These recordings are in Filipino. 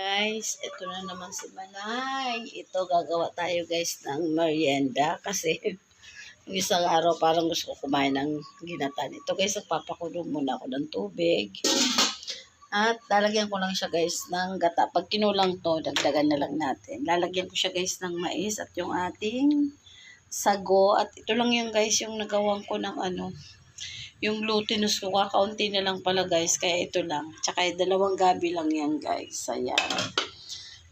Guys, ito na naman si Manay. Ito, gagawa tayo guys ng merienda kasi yung isang araw parang gusto ko kumain ng ginatan. Ito guys, nagpapakulong muna ako ng tubig. At lalagyan ko lang siya guys ng gata. Pag kinulang to, dagdagan na lang natin. Lalagyan ko siya guys ng mais at yung ating sago. At ito lang yung guys yung nagawang ko ng yung glutinous ko, kakaunti na lang pala guys, kaya ito lang. Tsaka 2 gabi lang yan guys. Ayan.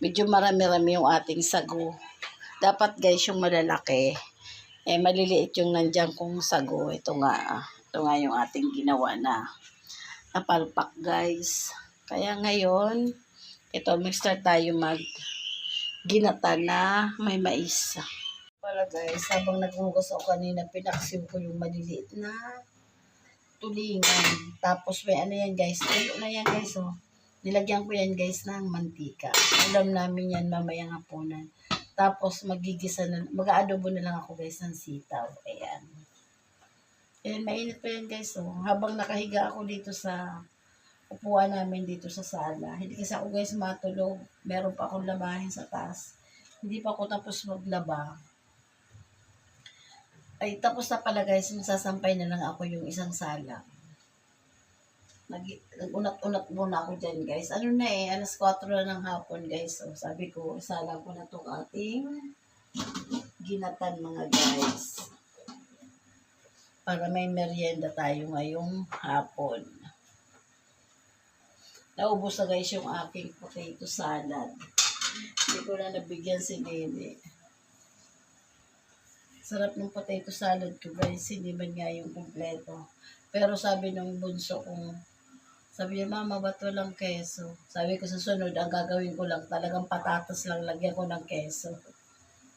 Medyo marami-rami yung ating sago. Dapat guys yung malalaki. Maliliit yung nandiyan kong sago. Ito nga yung ating ginawa na napalpak guys. Kaya ngayon, ito mag-start tayo ginata na may mais. Pala guys, habang naghugas ako kanina, pinaksim ko yung maliliit na tulingan. Tapos may yan guys. Tulo na yan guys oh. Nilagyan ko yan guys ng mantika. Alam namin yan mamayang hapunan. Tapos magigisa na, mag-aadobo na lang ako guys ng sitaw. Ayan. Ayan, mainit pa yan guys oh. Habang nakahiga ako dito sa upuan namin dito sa sala. Hindi kasi ako guys matulog. Meron pa akong labahin sa taas. Hindi pa ako tapos maglaba. Ay, tapos na pala guys, sasampay na lang ako yung isang sala. Nag-unat-unat muna ako dyan guys. Ano na alas 4 na ng hapon guys. So, sabi ko, isalang ko na itong ating ginatan mga guys. Para may merienda tayo ngayong hapon. Naubos na guys yung aking potato salad. Hindi ko na nabigyan si Nene. Sarap ng potato salad ko guys, hindi man nga yung kumpleto. Pero sabi ng bunso kong, sabi niya, mama, ba't walang keso? Sabi ko sa sunod, ang gagawin ko lang, talagang patatas lang, lagyan ko ng keso.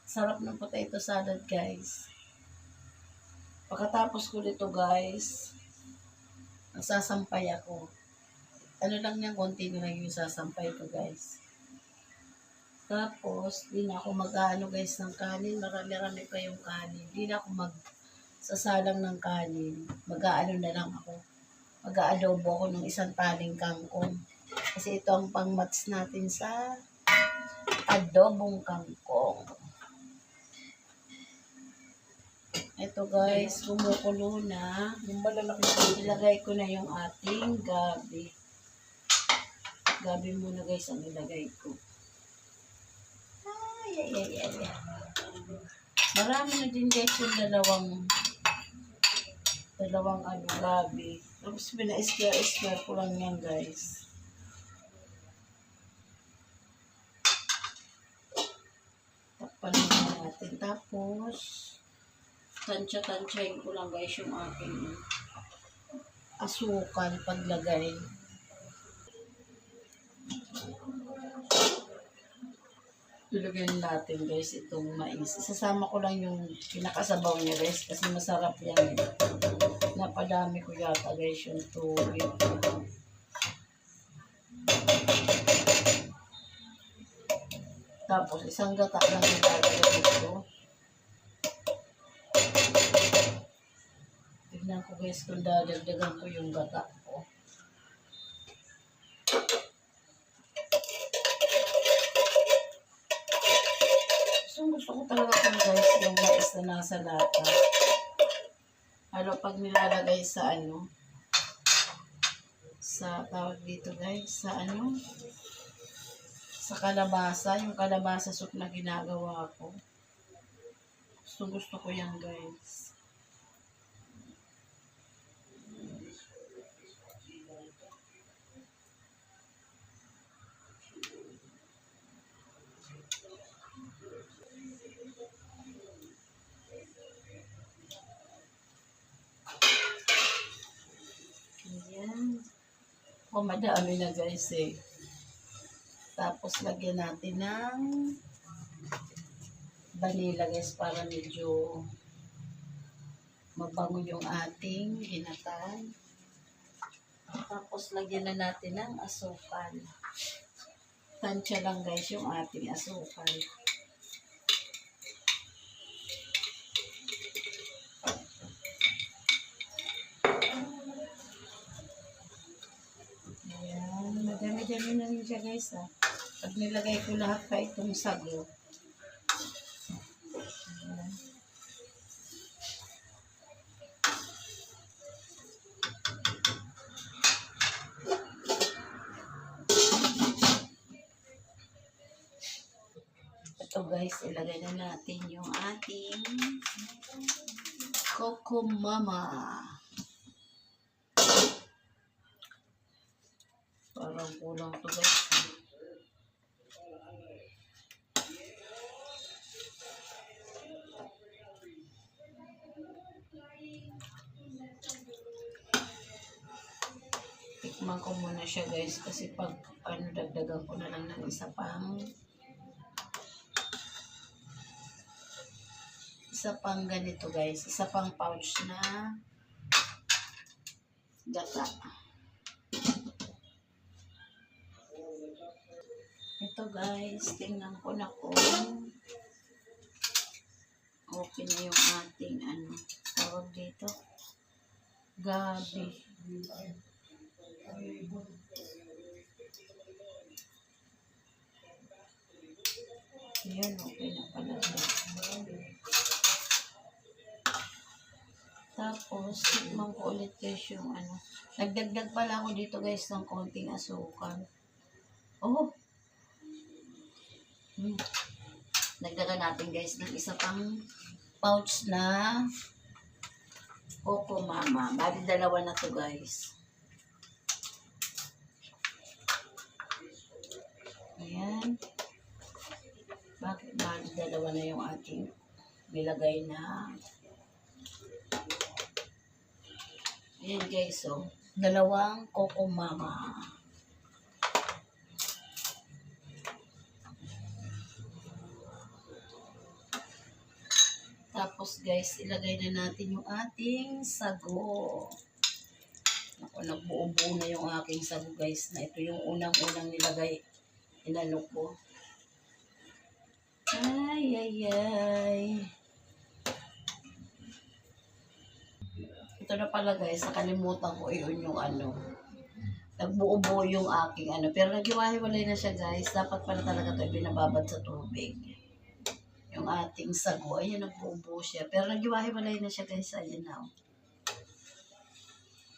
Sarap ng potato salad guys. Pagkatapos ko dito guys, nagsasampay ako. Ano lang yan, konti na lang yung sasampay ko guys. Tapos, di na ako mag-ano guys ng kanin. Marami-rami pa yung kanin. Di na ako magsasalang ng kanin. Mag-ano na lang ako. Mag-aadobo ako ng isang taling kangkong. Kasi ito ang pang-mats natin sa adobong kangkong. Ito guys, kumukulo na. Yung malalaki, ilagay ko na yung ating gabi. Gabi muna guys ang ilagay ko. Ay. Marami na din guys yung dalawang gabi. Tapos pina-square ko lang yan guys. Takpan na natin. Tapos tansya-tansyahin ko lang guys yung aking asukal paglagay. Ilagyan natin guys itong mais. Isasama ko lang yung pinakasabaw niya guys kasi masarap yan. Napadami ko yata guys yung tubig. Tapos isang gata lang nilalagay dito. Tignan ko guys kung dadagdagan ko yung gata ko. Gusto ko talaga kung guys yung mais na nasa lata. Lalo pag nilalagay sa sa tawag dito guys, sa kalabasa, yung kalabasa soup na ginagawa ko. Gusto ko yan guys. Madami na guys Tapos lagyan natin ng vanilla guys para medyo mabango yung ating ginatan. Tapos lagyan na natin ng asukal. Tansya lang guys yung ating asukal. Madami-dami na rin siya guys Pag nilagay ko lahat pa itong sago, ito guys, ilagay na natin yung ating Coco Mama. Parang kulang to guys. Tikman ko muna siya guys kasi pag dagdagan ko na lang ng isa pang ganito guys, isa pang pouch na gata. Ito guys, tingnan ko na kung okay na yung ating tawag dito, gabi. Ayan, okay na pala. Tapos, tikman ko ulit guys yung nagdagdag pala ako dito guys ng konting asukal. Oh! Nagdagan natin guys ng isa pang pouch na Coco Mama. Bali dalawa na to guys. Ayan. Bakit bali dalawa na yung ating nilagay na. Ayan guys, so dalawang Coco Mama. Tapos guys, ilagay na natin yung ating sago. Ako, nagbuo-buo na yung aking sago guys. Na ito yung unang-unang nilagay. Inano ko. Ay, ay, ay. Ito na pala guys, nakalimutan ko yun yung nagbuo-buo yung aking pero naghiwa-hiwalay na siya guys. Dapat pala talaga ito binababad sa tubig. Yung ating sago, ayan, nagbuo-buo siya. Pero naghiwa-hiwalay na siya guys, ayan na.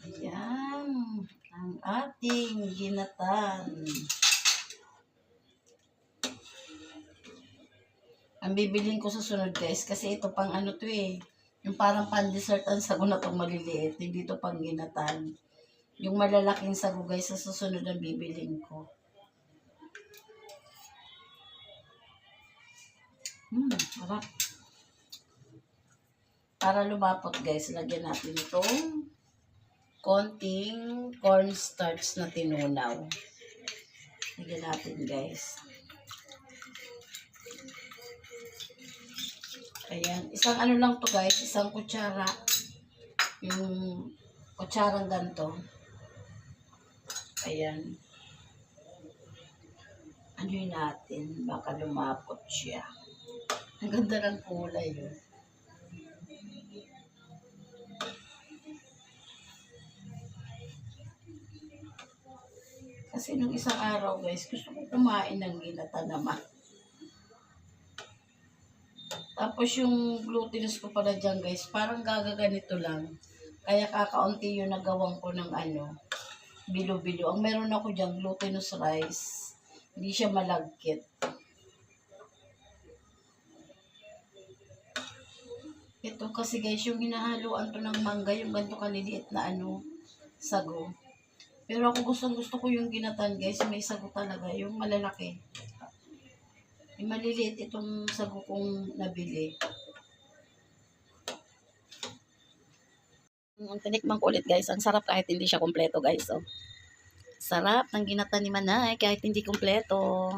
Ayan, ang ating ginatan. Ang bibiling ko sa sunod guys, kasi ito pang to yung parang pan-dessert ang sago na itong maliliit. Hindi ito pang ginatan. Yung malalaking sago guys, sa susunod ang bibiling ko. Harap. Para lumapot guys, lagyan natin itong konting cornstarch na tinunaw. Lagyan natin guys. Ayan. Isang lang to guys, isang kutsara. Yung kutsarang ganito. Ayan. Yun natin, baka lumapot siya. Ang ganda ng kulay yun. Kasi nung isang araw guys, gusto ko kumain ng ginata naman. Tapos yung glutinous ko pala dyan guys, parang gagaganito lang. Kaya kakaunti yung nagawang ko ng bilo-bilo. Ang meron ako dyan, glutinous rice. Hindi siya malagkit. Ito kasi guys, yung hinahaluan to ng mangga, yung ganito kaliliit na sago. Pero ako gusto ko yung ginatan guys, may sago talaga, yung malalaki. Yung maliliit itong sago kong nabili. Tinikman ko ulit guys, ang sarap kahit hindi siya kompleto guys. So, sarap ng ginatan ni Manay kahit hindi kompleto.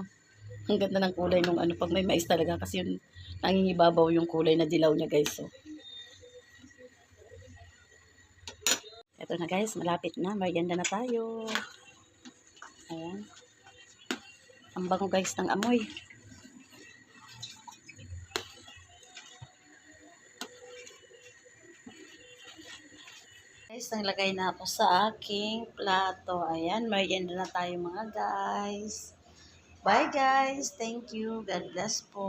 Ang ganda ng kulay nung pag may mais talaga kasi yung nangingibabaw yung kulay na dilaw niya guys. So, eto na guys, malapit na. Merienda na tayo. Ayan. Ang bango guys ng amoy. Guys, naglagay na ako sa aking plato. Ayan, merienda na tayo mga guys. Bye guys. Thank you. God bless po.